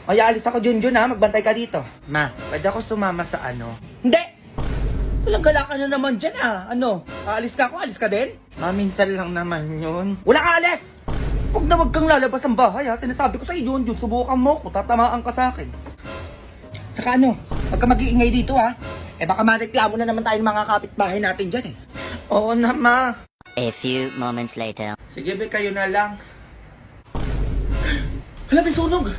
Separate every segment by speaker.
Speaker 1: Kaya alis ako, Junjun, ha? Magbantay ka dito. Ma, pwede ako sumama sa ano? Hindi! Walang gala ka na naman dyan, ha? Ano? Aalis ka ako? Alis ka din? Ma, minsan lang naman yun. Wala ka alis! Huwag na wag kang lalabas ng bahay, ha? Sinasabi ko sa'yo, Junjun, subukan mo ko. Tatamaan ka sa akin. Saka ano, pagka mag-iingay dito, ha? Eh baka mareklamo na naman tayong mga kapitbahay natin dyan, eh. Oo na, ma.
Speaker 2: A few moments later.
Speaker 1: Sige, be, kayo na lang. Hala, may sunog!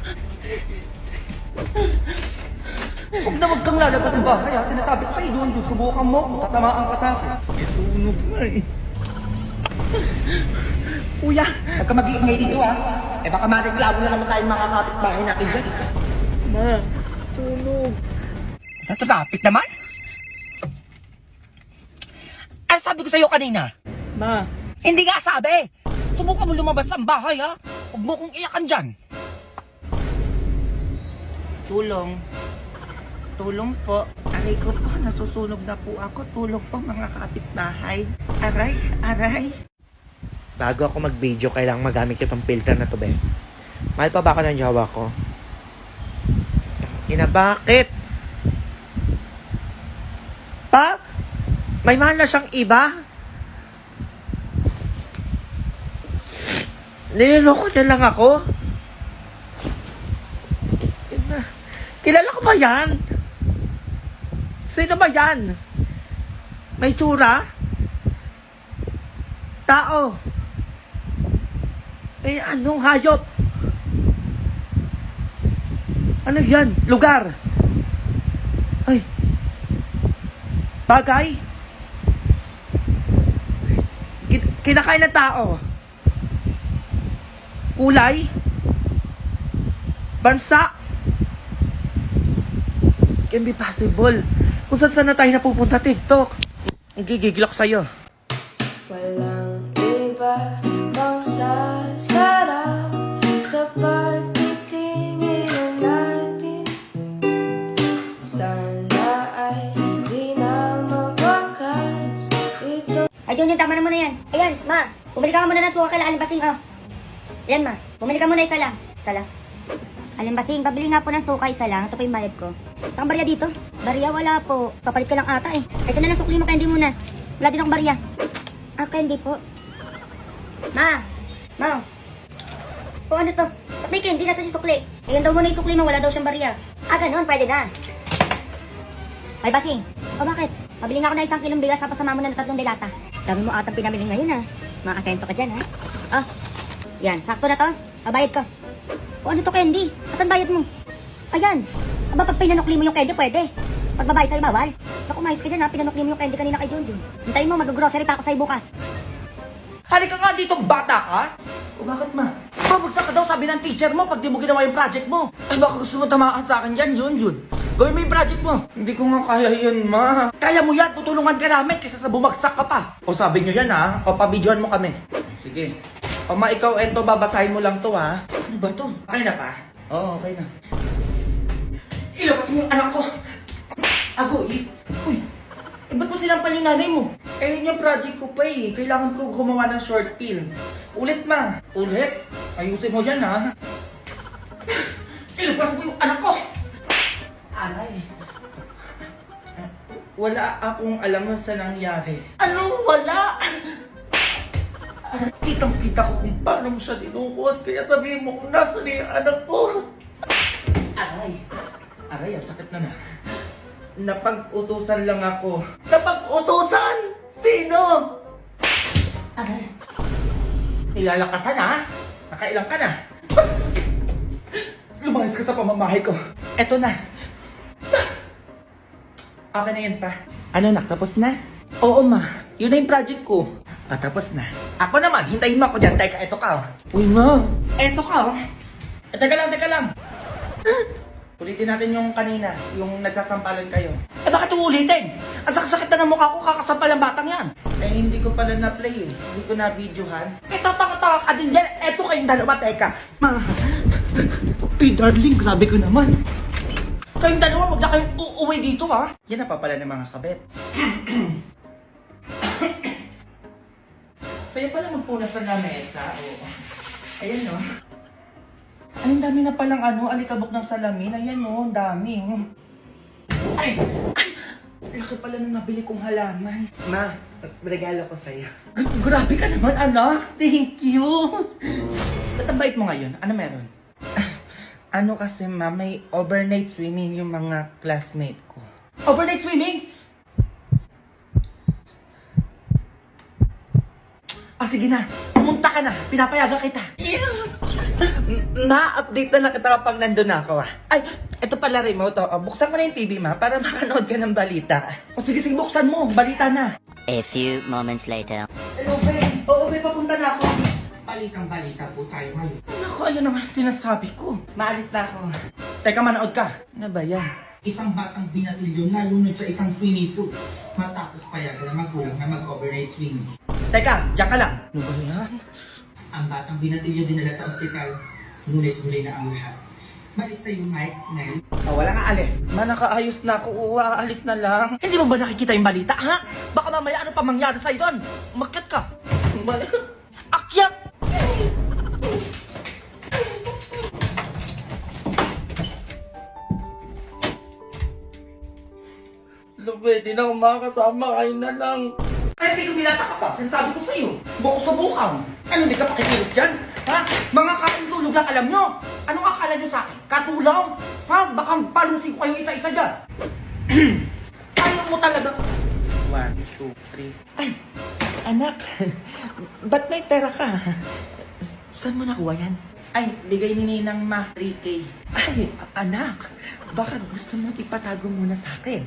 Speaker 1: Huwag na wag kang lalabas ng bahay, ha? Sinasabi ko sa'yo, Junjun, subukan mo kung tatamaan ka sa akin. May sunog na, eh. Kuya, pagka mag-iingay dito, ha? Eh baka mareklamo na naman tayong mga kapitbahay natin dyan, eh. Ma, sunog. Natatapit naman? Ano sabi ko sa'yo kanina? Ma, hindi nga sabi! Subukan mo lumabas ng bahay, ha? Huwag mo kong iyakan dyan. Tulong. Tulong po. Aray ko po, nasusunog na po ako. Tulong po mga kapitbahay. Aray, aray. Bago ako mag-video, kailangang magamit itong filter na to, be. Mahal pa ba ako ng jowa ko? Ina, bakit? Pa? May mahal na siyang iba? Niloloko niya lang ako? Kilala ko ba yan? Sino ba yan? May tsura? Tao? Eh, anong hayop? Ano yan? Lugar? Ay. Bagay? Kinakain ng tao? Kulay? Bansa? Can be possible. Kung saan na tayo napupunta, TikTok. Ang gigigilak sa'yo.
Speaker 3: Walang iba mang sasarap sa pagtitingin natin. Sana ay di na magwakas ito.
Speaker 4: Ay, Junjun, tama na muna yan. Ayan, ma. Bumili ka muna ng suka kay Alimbasing, oh. Ayan, ma. Bumili ka muna isa lang. Isa lang. Alimbasing, pabili nga po ng suka, isa lang. Ito pa yung bayad ko. Ito ang barya dito. Barya, wala po. Papalit ka lang ata, eh. Ito na lang sukli mo, candy muna. Wala din akong barya. Ah, candy po. Ma. Ma. O, ano to? Ba't may candy nasa si sukli? Ayan daw muna yung sukli mo, wala daw siyang barya. Ah, ganun, pwede na. Ay, Basing. O, bakit? Mabili nga ako na 1 kilong bigas tapos sama mo na ng 3 delata. Dami mo atang pinamili ngayon, ha? Mga asenso ka dyan, ha? Oh, yan. Sakto na to. O, bayad ko. O, ano to, candy? Asan bayad mo? Ayan. Aba, pag pinanukli mo yung candy, pwede. Pag babayad sa'yo, bawal. Naku, mayos ka dyan, ha? Pinanukli mo yung candy kanina kay Junjun. Hintayin mo, mag-grocery pa ako sa'yo bukas.
Speaker 1: Halika nga dito, bata ka! O bakit, ma? Babagsak ka daw, sabi ng teacher mo pag di mo ginawa yung project mo. Ay, baka gusto mo tamaan sa akin yan, Junjun. Gawin mo yung project mo. Hindi ko nga kaya yun, ma. Kaya mo yan, tutulungan ka namin kaysa sa bumagsak ka pa. O sabi nyo yan, ha? O pabidyohan mo kami. Sige. O ma, ikaw, Ento, babasahin mo lang to, ha? Ano ba to? Okay na pa? Oo, okay na. Ilabas mo yung anak ko. Agoy. Uy. Eh, ba't mo sinampal yung nanay mo? Eh, yun yung project ko pa eh. Kailangan ko gumawa ng short film. Ulit, ma. Ulit? Ayusin mo yan, ha? Ilabas mo yung anak ko! Alay. Wala akong alam sa nangyari. Ano? Wala? Kitang-kita ko kung paano mo siya dinukot. Kaya sabihin mo kung nasa na yung anak ko. Aray. Aray, ang sakit na na. Napag-utusan lang ako. Napag-utusan? Sino? Aray. Nilalakasan, ha? Nakailang ka na. Lumayas ka sa pamamahay ko. Eto na. Okay na yan pa. Ano, nakatapos na? Oo, ma. Yun na yung project ko. Tapos na. Ako naman, hintayin mo ako dyan. Teka, eto ka, oh. Uy, ma. Eto ka, oh. Teka lang, teka lang. Ulitin natin yung kanina, yung nagsasampalan kayo. Eh, bakit ulitin? Ang sakit na ng mukha ko, kakasampal ang batang yan. Eh, hindi ko pala na-play eh. Hindi ko na-videohan. Ito, tanga-tanga ka din dyan. Eto kayong dalawa, teka. Ma. Hey, darling, grabe ka naman. Kayong dalawa, huwag na kayong uuwi dito, ha? Yan na pa pala ng mga kabet. Kaya pala magpunas ng lamesa. Oo. Ayan, no? Ay, ang dami na palang alikabok ng salamin. Ayan ang dami. Ay! Laki pala nung nabili kong halaman. Ma, regalo ko sa'yo. Grabe ka naman, anak. Thank you. Ba't ang bait mo ngayon? Ano meron? Kasi, ma, may overnight swimming yung mga classmate ko. Overnight swimming? Sige na. Pumunta ka na. Pinapayagan kita. Na-update na kita kapag nandun ako, Ay, ito pala remote, buksan ko na yung TV, ma, para makanood ka ng balita. Sige, buksan mo. Balita na.
Speaker 2: A few moments later.
Speaker 1: Hello, friend. Oo, papunta na ako. Balitang balita po tayo ngayon. Naku, ayun naman sinasabi ko. Maalis na ako. Teka, manood ka. Ano ba yan? Isang batang binatilyo na lunod sa isang swimming pool. Matapos payagan na magulang na mag-overnight swimming. Teka, diyan ka lang. Ano ba yan? Ang batang binatilyo dinala sa ospital. Ngunit-ngunit na ang lahat. Balik sa'yo, Mike, ngayon. Wala nga alis. Nakaayos na ako. Aalis na lang. Hindi mo ba nakikita yung balita, ha? Baka mamaya ano pa mangyari sa'yo doon? Umakyat ka. Akyat! Pwede na akong makakasama. Kayo na lang. Kasi kumilata ka pa. Sinasabi ko sa'yo. Subukan. Ano, hindi ka pakikilos dyan? Ha? Mga katulog lang alam nyo. Anong akala nyo sa akin? Katulaw? Ha? Baka palusin ko kayo isa-isa dyan. Ayaw mo talaga. 1, 2, 3. Ay, anak. Ba't may pera ka? Saan mo nakuha yan? Ay, bigay ni Ninang Ma 3K. Ay, anak. Baka gusto mong ipatago muna sa akin.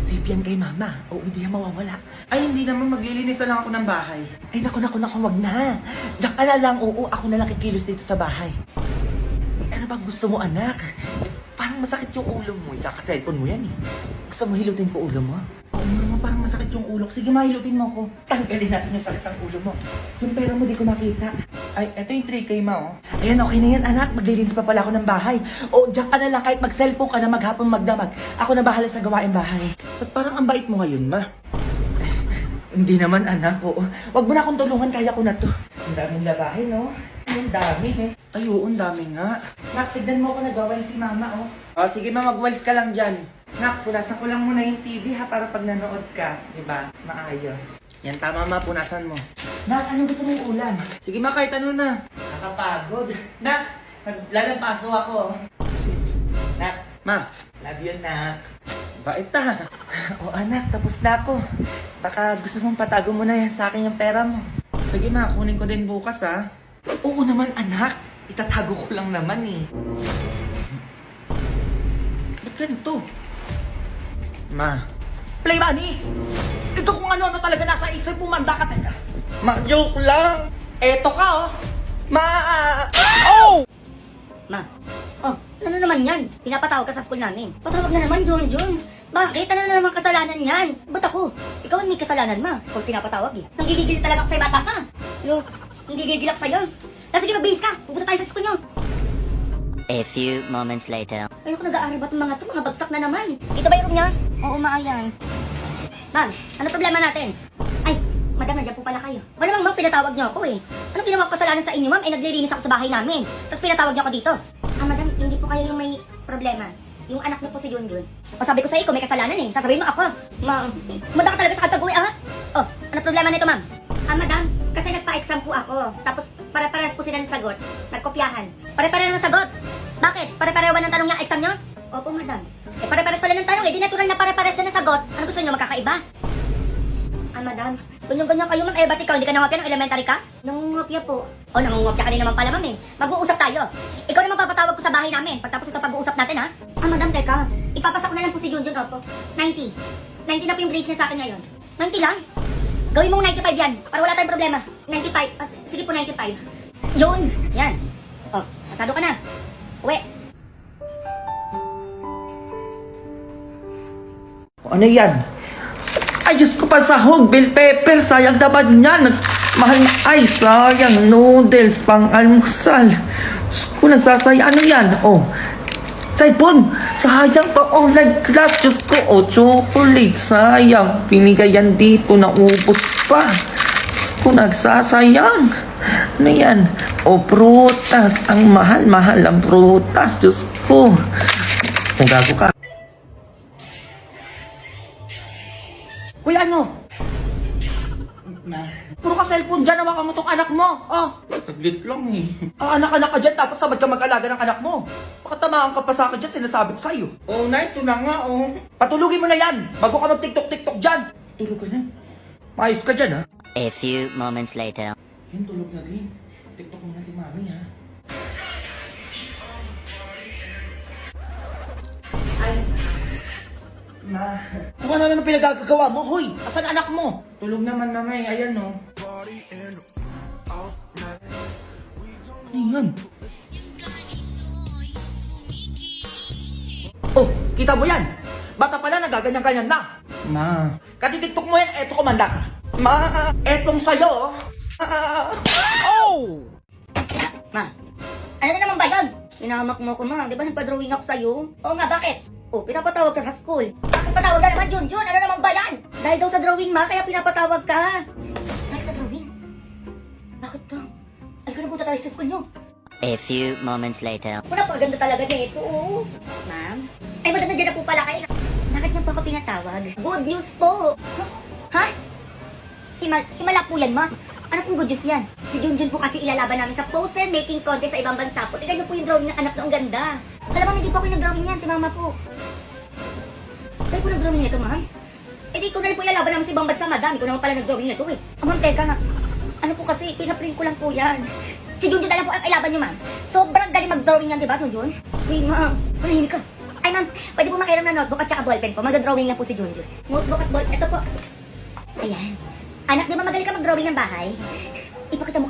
Speaker 1: Save yan kay mama. O hindi yan mawawala. Ay, hindi naman maglilinis na lang ako ng bahay. Ay, naku, wag na. Diyan ka na lang. Oo, ako na lang kikilos dito sa bahay. Ay, ano bang gusto mo, anak? Parang masakit yung ulo mo. Ikaka-cellphone mo yan, Gusto mo hilutin ko ulo mo? Oo naman, parang masakit yung ulo. Sige, mahilutin mo ako. Tanggalin natin yung sakit ng ulo mo. Yung pera mo, di ko makita. Ay, eto yung 3K, ma, Ayan, okay na yan, anak. Maglilinis pa pala ako ng bahay. O, diyan ka na lang. Kahit mag-cellphone ka na maghapon magdamag. Ako na bahala sa gawain bahay. Ba't parang ang bait mo ngayon, ma? Hindi naman, anak. Oo. Wag mo na akong tulungan. Kaya ko na to. Ang daming labahin, Ang dami, Ay, oo, ang dami nga. Nak, tignan mo ako nagawain si mama, sige, ma, magwalis ka lang dyan. Nak, punasan ko lang muna yung TV, para pag nanood ka, diba? Maayos. Yan, tama, ma, punasan mo. Nak, anong gusto mong ulam? Sige, ma, kahit ano na. Nakapagod. Nak, lalampaso ako. Nak, ma, love you, nak. Bait O anak, tapos na ako. Baka gusto mong patago mo na yan sa akin yung pera mo. Sige, ma, kunin ko din bukas, Oo naman, anak. Itatago ko lang naman, Ba't ganito? Ma. Play money! Ito kung ano-ano talaga nasa isip mo, manda ka, teka. Ma, joke lang. Eto ka, Ma! Oh!
Speaker 4: Ma, ano naman yan? Pinapatawag ka sa school namin. Patawag na naman, Junjun. Bakit? Ano na naman kasalanan yan? Ba't ako? Ikaw ang may kasalanan, ma. Ikaw pinapatawag, Nanggigigil talaga ako sa'yo, bata ka. Nanggigigil ako sa'yo. Sige, mag-base ka. Pupunta tayo sa school nyo.
Speaker 2: A few moments later.
Speaker 4: Ay, naku, nag-aaral ba itong mga to? Mga bagsak na naman. Dito ba yung room niya? Oo, maayan. Ma'am, ano problema natin? Ay, madam, nandiyan po pala kayo. Wala namang ma'am, pinatawag niyo ako, Anong ginawa ko kasalanan sa inyo, ma'am? Naglilinis ako sa bahay namin. Tapos pinatawag niyo ako dito. Madam, hindi po kayo yung may problema. Yung anak niyo po si Junjun. Sabi ko sa iyo, may kasalanan, Sasabihin mo ako. Manda ka talaga sa katag-uwi, ano problema nito, ma'am? Madam, kasi nagpa-exam po ako. Tapos, pare-parehas po sila ng sagot. Nagkopyahan. Pare-pareho ng sagot. Bakit? Pare-pareho ba ng tanong niya exam niyo? Opo, madam. Parehas pala ng tanong, di natural na pare-parehas na ng sagot. Ano gusto niyo, magkakaiba? Madam, ganyan-ganyan kayo, ma'am. Ba't ikaw, hindi ka nangungopia ng elementary ka? Nangungopia po. Nangungopia ka din naman pala, ma'am, Mag-uusap tayo. Ikaw naman papatawag ko sa bahay namin. Pagtapos ito pag-uusap natin, ha? Madam, teka. Ipapasa ko na lang po si Junjun, opo. 90. 90 na po yung grades niya sa akin ngayon. 90 lang? Gawin mong 95 yan, para wala tayong problema. 95. Sige po, 95. Yun. Yan. Pasado ka na. Uwi.
Speaker 1: Ano yan? Ay, Diyos ko, pasahog, bell pepper, sayang naman yan. Mahal na, ay, sayang, noodles, pang almusal. Diyos ko, nagsasaya, ano yan? Cellphone, sayang pa, online class, Diyos ko, chocolate, sayang. Pinigay yan dito, naubos pa. Diyos ko, nagsasayang. Ano yan? O, prutas. Ang mahal-mahal ang prutas. Diyos ko. Kung gago ka. Uy, ano? Puro ka cellphone dyan. Hawakan mo tong anak mo. Oh. Saglit lang eh. Anak-anak ka dyan tapos tamad ka mag-alaga ng anak mo. Pakatamaan ka pa sa akin dyan, sinasabi ko sa'yo. Oh, night, ito na nga, oh. Patulugin mo na yan. Bago ka mag-tiktok-tiktok dyan. Tulog ka na. Maayos ka dyan, ha?
Speaker 2: A few moments later.
Speaker 1: Yung tulog na din. TikTok mo na si Mami, ha? Ay. Ma. Kung ano naman pinagagagawa mo, hoy! Asan anak mo? Tulog naman na may, ayan, no? Ayan. Oh, kita mo yan? Bata pala, nagaganyan-ganyan na. Ma. Kati-tiktok mo yan, eto kumanda ka. Ma, etong sayo, oh!
Speaker 4: Ma, ano na naman ba yun? Inamak mo ko, ma. Di ba nagpa-drawing ako sa'yo? Oo nga, bakit? Oh, pinapatawag ka sa school. Bakit patawag ka naman, Junjun? Ano naman ba yan? Dahil daw sa drawing, ma, kaya pinapatawag ka. Dahil sa drawing? Bakit to? Ay, kung napunta tayo sa school nyo.
Speaker 2: A few moments later.
Speaker 4: Wala, paganda talaga nito, oh. Ma'am? Ay, madam, nandiyan na po pala kayo. Bakit niyo po ako pinatawag? Good news po. Ha? Himala po yan, ma. Ano pong good news yan? Si Junjun po kasi ilalaban namin sa poster making contest sa ibang bansa po. Tignan niyo po yung drawing ng anak na ang ganda. Alam mo, hindi po ako yung nag-drawing yan, si mama po. Kayo po nag-drawing nito, ma'am? Eh di ko na rin po ilalaban namin sa ibang bansa, madam. Ikaw naman pala nag-drawing nito, eh. Ma'am, teka nga. Ano po kasi, pinaprint ko lang po yan. Si Junjun na lang po ang ilaban niyo, ma'am. Sobrang galing mag-drawing yan, di ba, Junjun? Uy, ma'am, manahimik ka. Ay, ma'am, pwede po makiram ng notebook at saka ballpen po. Mag-drawing lang po si Junjun. Notebook at ballpen. Ito po. Ayan. Anak, di ba magaling ka mag-drawing ng bahay? Ipakita mo